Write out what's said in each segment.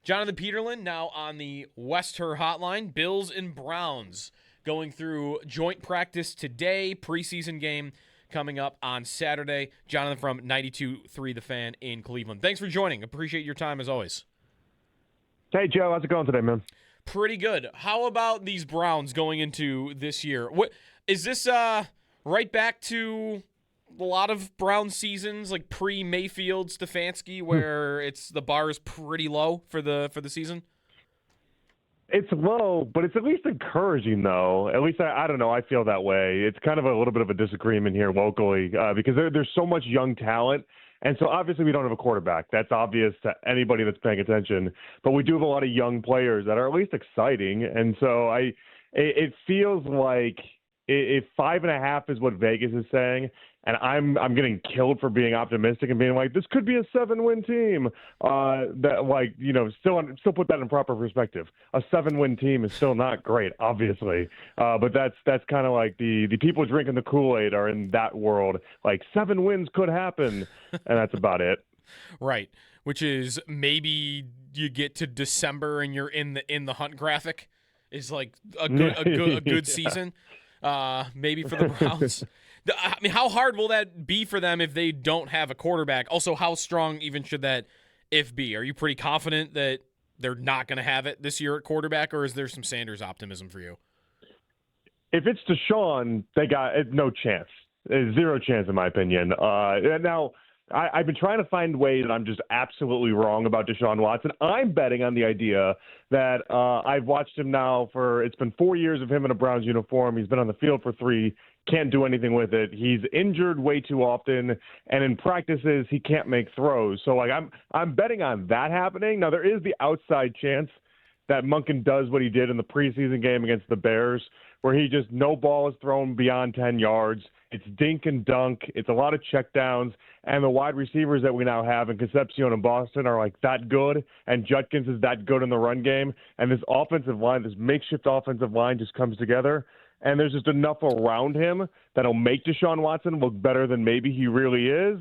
Jonathan Peterlin now on the West Her Hotline. Bills and Browns going through joint practice today. Preseason game coming up on Saturday. Jonathan from 92.3 The Fan in Cleveland. Thanks for joining. Appreciate your time as always. Hey, Joe. How's it going today, man? Pretty good. How about these Browns going into this year? What is this right back to a lot of Brown seasons, like pre-Mayfield Stefanski, where it's the bar is pretty low for the season? It's low, but it's at least encouraging, though. At least, I don't know, I feel that way. It's kind of a little bit of a disagreement here locally because there's so much young talent. And so obviously we don't have a quarterback. That's obvious to anybody that's paying attention. But we do have a lot of young players that are at least exciting. And so it feels like if 5.5 is what Vegas is saying, and I'm getting killed for being optimistic and being like, this could be a 7-win team. Still put that in proper perspective. A 7-win team is still not great, obviously. But that's kind of like the people drinking the Kool-Aid are in that world. Like 7 wins could happen, and that's about it. Right, which is maybe you get to December and you're in the hunt graphic is like a good season. Maybe for the Browns. I mean, how hard will that be for them if they don't have a quarterback? Also, how strong even should that if be? Are you pretty confident that they're not going to have it this year at quarterback, or is there some Sanders optimism for you? If it's Deshaun, they got no chance. Zero chance, in my opinion. Now, I've been trying to find ways that I'm just absolutely wrong about Deshaun Watson. I'm betting on the idea that I've watched him now it's been 4 years of him in a Browns uniform. He's been on the field for 3, can't do anything with it. He's injured way too often, and in practices he can't make throws. So I'm betting on that happening. Now there is the outside chance that Monken does what he did in the preseason game against the Bears, where he just no ball is thrown beyond 10 yards. It's dink and dunk. It's a lot of checkdowns. And the wide receivers that we now have in Concepcion and Boston are like that good. And Judkins is that good in the run game. And this offensive line, this makeshift offensive line just comes together. And there's just enough around him that'll make Deshaun Watson look better than maybe he really is.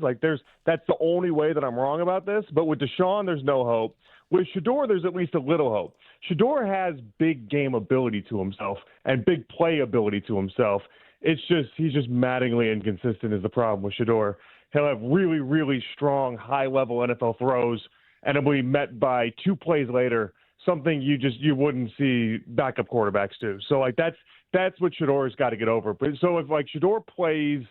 That's the only way that I'm wrong about this. But with Deshaun, there's no hope. With Shedeur, there's at least a little hope. Shedeur has big game ability to himself and big play ability to himself. He's just maddeningly inconsistent is the problem with Shedeur. He'll have really, really strong, high-level NFL throws, and it'll be met by 2 plays later, something you wouldn't see backup quarterbacks do. So that's what Shedeur's got to get over. But so if Shedeur plays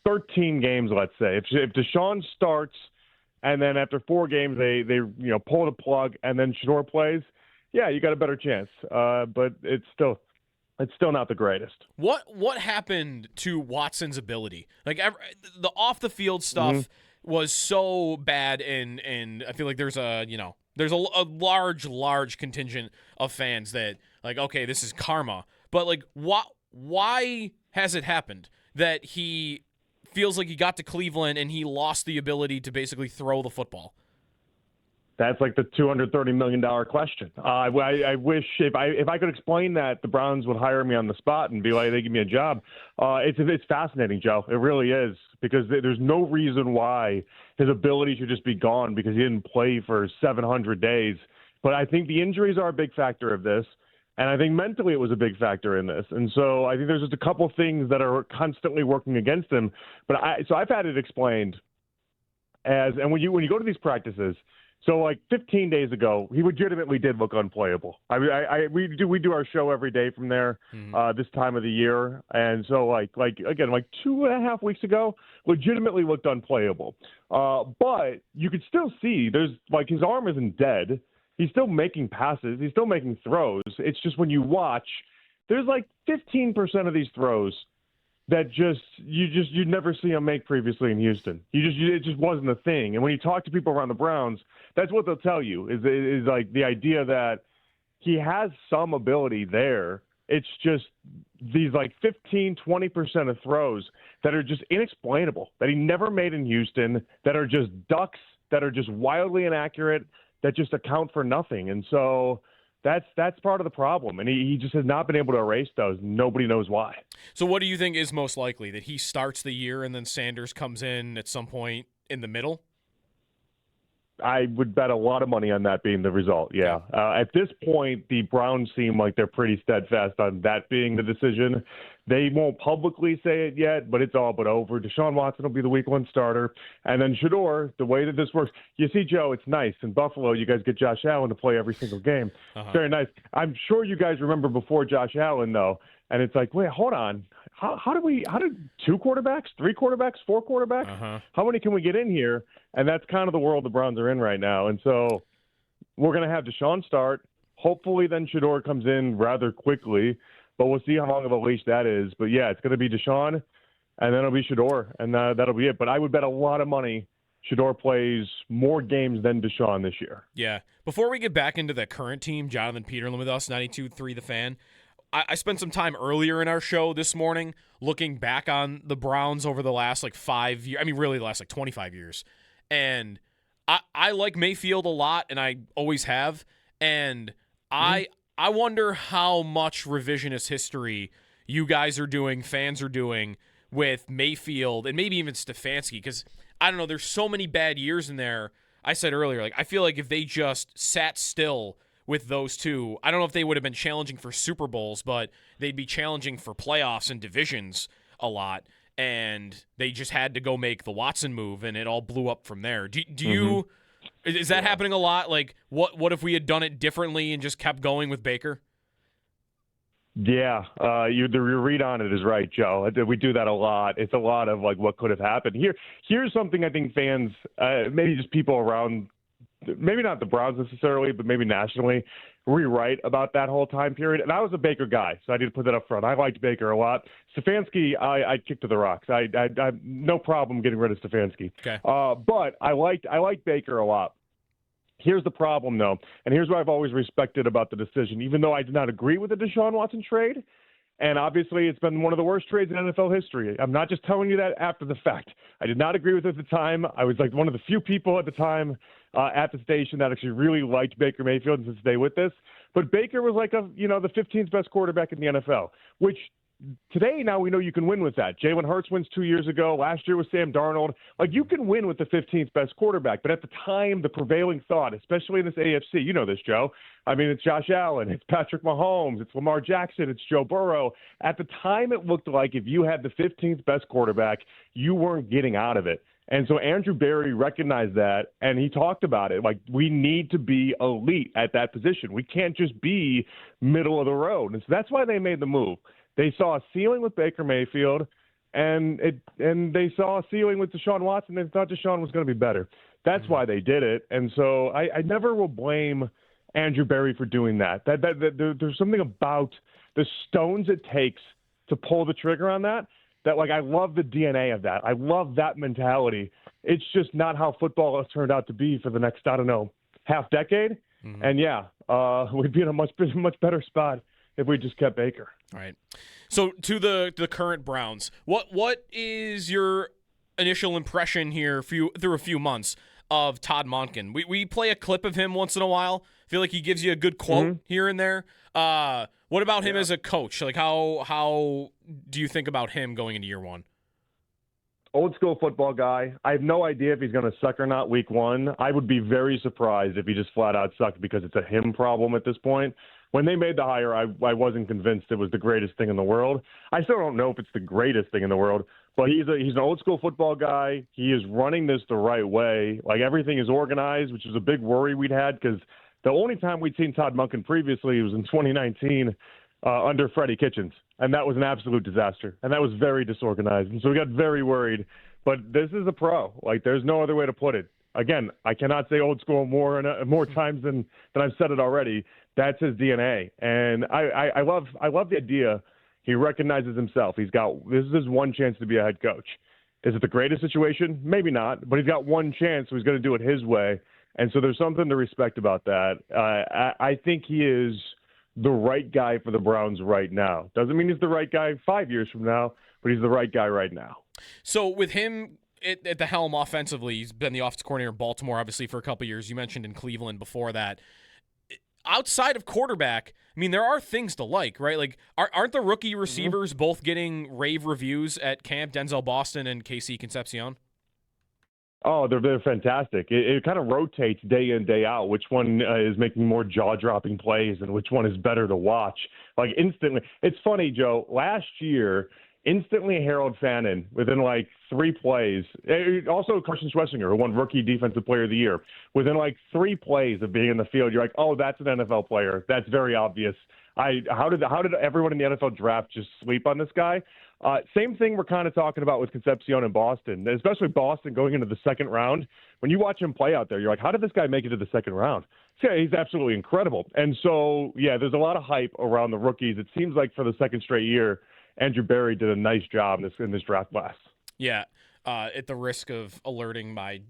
13 games, let's say, if Deshaun starts and then after 4 games they pull the plug and then Shedeur plays, yeah, you got a better chance. But it's still not the greatest. What happened to Watson's ability? Like the off the field stuff was so bad, and I feel like there's a large contingent of fans that like, okay, this is karma. But like, why has it happened that he feels like he got to Cleveland and he lost the ability to basically throw the football? That's like the $230 million question. I wish if I could explain that, the Browns would hire me on the spot and be like, they give me a job. It's fascinating, Joe. It really is, because there's no reason why his ability should just be gone because he didn't play for 700 days. But I think the injuries are a big factor of this, and I think mentally it was a big factor in this. And so I think there's just a couple things that are constantly working against him. But I've had it explained and when you go to these practices. So like 15 days ago, he legitimately did look unplayable. We do our show every day from there this time of the year, and so like 2.5 weeks ago, legitimately looked unplayable. But you could still see there's like his arm isn't dead. He's still making passes. He's still making throws. It's just when you watch, there's like 15% of these throws that you'd never see him make previously in Houston. It just wasn't a thing. And when you talk to people around the Browns, that's what they'll tell you is like the idea that he has some ability there. It's just these like 15-20% of throws that are just inexplainable, that he never made in Houston, that are just ducks, that are just wildly inaccurate, that just account for nothing. And so that's part of the problem. And he just has not been able to erase those. Nobody knows why. So what do you think is most likely, that he starts the year and then Sanders comes in at some point in the middle? I would bet a lot of money on that being the result. Yeah. At this point, the Browns seem like they're pretty steadfast on that being the decision. They won't publicly say it yet, but it's all but over. Deshaun Watson will be the week 1 starter. And then Shador, the way that this works, you see, Joe, it's nice. In Buffalo, you guys get Josh Allen to play every single game. Very nice. I'm sure you guys remember before Josh Allen, though. And it's like, wait, hold on. How did 2 quarterbacks, 3 quarterbacks, 4 quarterbacks? How many can we get in here? And that's kind of the world the Browns are in right now. And so we're going to have Deshaun start. Hopefully then Shador comes in rather quickly, but we'll see how long of a leash that is. But yeah, it's going to be Deshaun and then it'll be Shador, and that'll be it. But I would bet a lot of money Shador plays more games than Deshaun this year. Yeah. Before we get back into the current team, Jonathan Peterlin with us, 92.3 The Fan. I spent some time earlier in our show this morning looking back on the Browns over the last 5 years. I mean, really the last 25 years. And I like Mayfield a lot, and I always have. And I wonder how much revisionist history you guys are doing, fans are doing with Mayfield and maybe even Stefanski. Because, I don't know, there's so many bad years in there. I said earlier, I feel like if they just sat still with those two, I don't know if they would have been challenging for Super Bowls, but they'd be challenging for playoffs and divisions a lot. And they just had to go make the Watson move, and it all blew up from there. Do you is that happening a lot? What if we had done it differently and just kept going with Baker? Yeah, your read on it is right, Joe. We do that a lot. It's a lot of what could have happened. Here's something I think fans, maybe just people around, maybe not the Browns necessarily, but maybe nationally, rewrite about that whole time period. And I was a Baker guy, so I need to put that up front. I liked Baker a lot. Stefanski, I kicked to the rocks. I no problem getting rid of Stefanski. Okay. But I liked Baker a lot. Here's the problem, though, and here's what I've always respected about the decision, even though I did not agree with the Deshaun Watson trade. And obviously, it's been one of the worst trades in NFL history. I'm not just telling you that after the fact. I did not agree with it at the time. I was one of the few people at the time at the station that actually really liked Baker Mayfield and to stay with this. But Baker was the 15th best quarterback in the NFL, which today now we know you can win with that. Jalen Hurts wins 2 years ago. Last year was Sam Darnold. You can win with the 15th best quarterback. But at the time, the prevailing thought, especially in this AFC, you know this, Joe. I mean, it's Josh Allen, it's Patrick Mahomes, it's Lamar Jackson, it's Joe Burrow. At the time, it looked like if you had the 15th best quarterback, you weren't getting out of it. And so Andrew Berry recognized that, and he talked about it. We need to be elite at that position. We can't just be middle of the road. And so that's why they made the move. They saw a ceiling with Baker Mayfield, and they saw a ceiling with Deshaun Watson. They thought Deshaun was going to be better. That's why they did it. And so I never will blame Andrew Berry for doing that. There's something about the stones it takes to pull the trigger on that I love the DNA of that. I love that mentality. It's just not how football has turned out to be for the next, half decade. And we'd be in a much better spot if we just kept Baker. All right. So to the current Browns, what is your initial impression here through a few months of Todd Monken? We play a clip of him once in a while. I feel like he gives you a good quote here and there. What about him as a coach? How do you think about him going into year one? Old school football guy. I have no idea if he's going to suck or not week 1. I would be very surprised if he just flat out sucked because it's a him problem at this point. When they made the hire, I wasn't convinced it was the greatest thing in the world. I still don't know if it's the greatest thing in the world, but he's an old school football guy. He is running this the right way. Everything is organized, which is a big worry we'd had because the only time we'd seen Todd Monken previously was in 2019 under Freddie Kitchens, and that was an absolute disaster, and that was very disorganized, and so we got very worried. But this is a pro. There's no other way to put it. Again, I cannot say old school more times than I've said it already. That's his DNA, and I love the idea. He recognizes himself. This is his one chance to be a head coach. Is it the greatest situation? Maybe not, but he's got one chance, so he's going to do it his way. And so there's something to respect about that. I think he is the right guy for the Browns right now. Doesn't mean he's the right guy 5 years from now, but he's the right guy right now. So with him at the helm offensively, he's been the offensive coordinator in Baltimore, obviously, for a couple of years. You mentioned in Cleveland before that. Outside of quarterback, I mean, there are things to like, right? Aren't the rookie receivers both getting rave reviews at camp, Denzel Boston and KC Concepcion? Oh, they're fantastic. It kind of rotates day in, day out, which one is making more jaw-dropping plays and which one is better to watch. Like, instantly. It's funny, Joe. Last year, instantly Harold Fannin, within like 3 plays, also Carson Schlesinger, who won Rookie Defensive Player of the Year, within like 3 plays of being in the field, you're like, oh, that's an NFL player. That's very obvious. How did everyone in the NFL draft just sleep on this guy? Same thing we're kind of talking about with Concepcion in Boston, especially Boston going into the second round. When you watch him play out there, you're like, how did this guy make it to the second round? Yeah, he's absolutely incredible. And so, yeah, there's a lot of hype around the rookies. It seems like for the second straight year, Andrew Berry did a nice job in this draft class. Yeah, at the risk of alerting my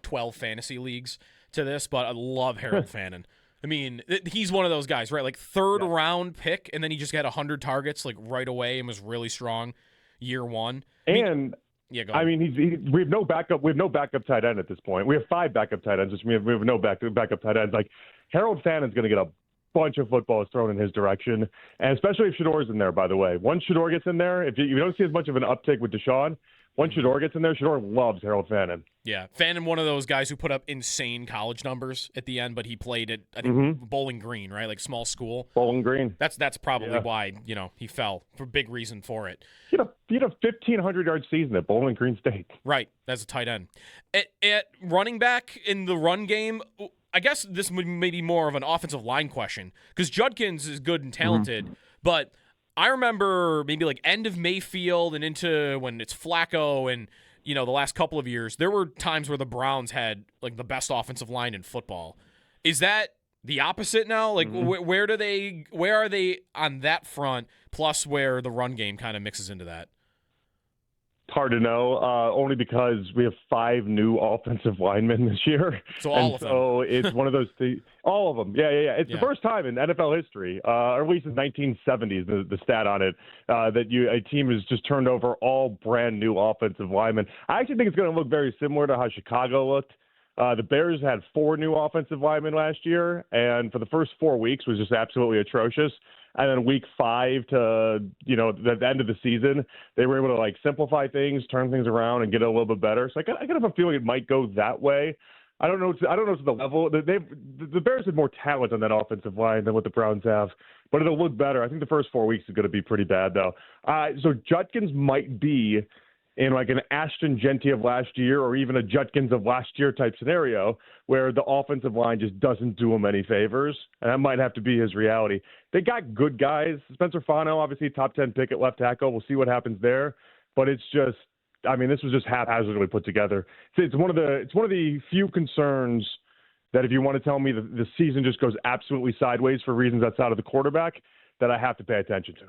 12 fantasy leagues to this, but I love Harold Fannin. I mean, he's one of those guys, right? Like third round pick, and then he just got 100 targets like right away and was really strong year one. Go ahead. I mean, we have no backup. We have no backup tight end at this point. We have 5 backup tight ends, which we have no backup tight ends. Like Harold Fannin's going to get a bunch of footballs thrown in his direction, and especially if Shador's in there. By the way, once Shador gets in there, if you don't see as much of an uptick with Deshaun, once Shador gets in there, Shador loves Harold Fannin. Yeah, Fannin, one of those guys who put up insane college numbers at the end, but he played at, I think, Bowling Green, right? Like small school. Bowling Green. That's probably why, he fell. For big reason for it. He had a 1,500-yard season at Bowling Green State. Right, that's a tight end. At running back in the run game, I guess this may be more of an offensive line question because Judkins is good and talented, but I remember maybe like end of Mayfield and into when it's Flacco and, the last couple of years, there were times where the Browns had like the best offensive line in football. Is that the opposite now? Like where are they on that front, plus where the run game kind of mixes into that? It's hard to know, only because we have 5 new offensive linemen this year. So all of them. So it's one of those things. All of them. Yeah. It's the first time in NFL history, or at least in 1970s, the stat on it, that a team has just turned over all brand new offensive linemen. I actually think it's going to look very similar to how Chicago looked. The Bears had 4 new offensive linemen last year, and for the first 4 weeks was just absolutely atrocious. And then week 5 to, the end of the season, they were able to like simplify things, turn things around, and get a little bit better. So I kind of have a feeling it might go that way. I don't know to the level. The Bears have more talent on that offensive line than what the Browns have, but it'll look better. I think the first 4 weeks is going to be pretty bad, though. So Judkins might be in like an Ashton Genty of last year or even a Judkins of last year type scenario where the offensive line just doesn't do him any favors, and that might have to be his reality. They got good guys. Spencer Fano, obviously top 10 pick at left tackle. We'll see what happens there, but it's just, this was just haphazardly put together. It's one of the few concerns that if you want to tell me the season just goes absolutely sideways for reasons outside of the quarterback, that I have to pay attention to.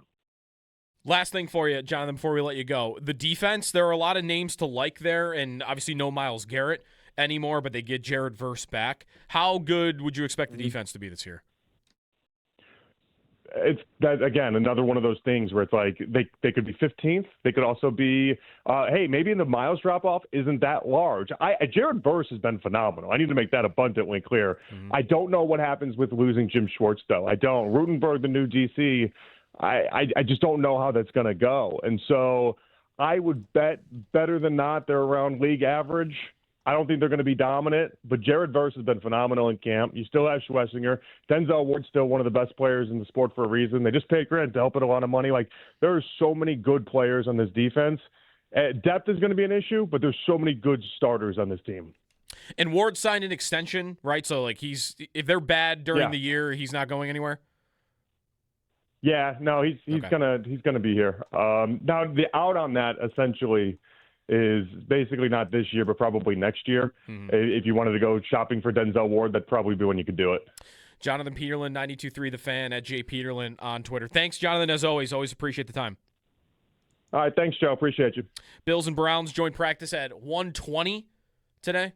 Last thing for you, Jonathan, before we let you go. The defense, there are a lot of names to like there, and obviously no Myles Garrett anymore, but they get Jared Verse back. How good would you expect the defense to be this year? It's that, again, another one of those things where it's like they could be 15th. They could also be, hey, maybe the Myles drop-off isn't that large. Jared Verse has been phenomenal. I need to make that abundantly clear. I don't know what happens with losing Jim Schwartz, though. I don't. Rutenberg, the new DC, I just don't know how that's going to go. And so I would bet better than not they're around league average. I don't think they're going to be dominant, but Jared Verse has been phenomenal in camp. You still have Schlesinger. Denzel Ward's still one of the best players in the sport for a reason. They just paid Grant Delpit a lot of money. Like, there are so many good players on this defense. Depth is going to be an issue, but there's so many good starters on this team. And Ward signed an extension, right? So, like, if they're bad during the year, he's not going anywhere? Yeah, no, he's gonna be here. Now the out on that essentially is basically not this year, but probably next year. If you wanted to go shopping for Denzel Ward, that'd probably be when you could do it. Jonathan Peterlin, 92.3 The Fan, at @JPeterlin on Twitter. Thanks, Jonathan, as always. Always appreciate the time. All right, thanks, Joe. Appreciate you. Bills and Browns joint practice at 1:20 today.